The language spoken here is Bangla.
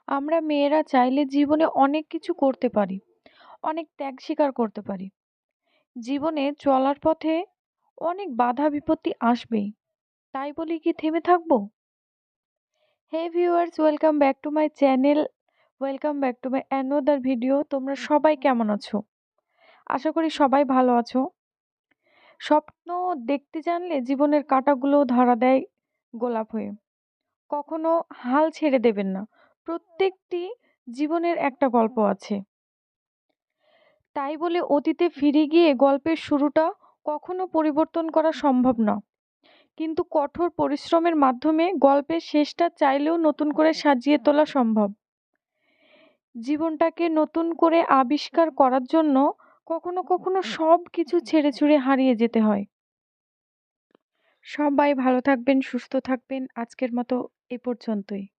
আমরা মেয়েরা চাইলে জীবনে অনেক কিছু করতে পারি, অনেক ত্যাগ স্বীকার করতে পারি। জীবনে চলার পথে অনেক বাধা বিপত্তি আসবেই। তাই বলি কি থেমে থাকবো? Hey viewers, welcome back to my channel. Welcome back to my another video. তোমরা সবাই কেমন আছো? আশা করি সবাই ভালো আছো। স্বপ্ন দেখতে জানলে জীবনের কাঁটাগুলো ধরা দেয় গোলাপ হয়ে। কখনো হাল ছেড়ে দেবেন না। প্রত্যেকটি জীবনের একটা গল্প আছে। তাই বলে অতীতে ফিরে গিয়ে গল্পের শুরুটা কখনো পরিবর্তন করা সম্ভব না। কিন্তু কঠোর পরিশ্রমের মাধ্যমে গল্পের শেষটা চাইলেও নতুন করে সাজিয়ে তোলা সম্ভব। জীবনটাকে নতুন করে আবিষ্কার করার জন্য কখনো কখনো সব কিছু ছেড়ে ছুড়ে হারিয়ে যেতে হয়। সবাই ভালো থাকবেন, সুস্থ থাকবেন। আজকের মতো এ পর্যন্তই।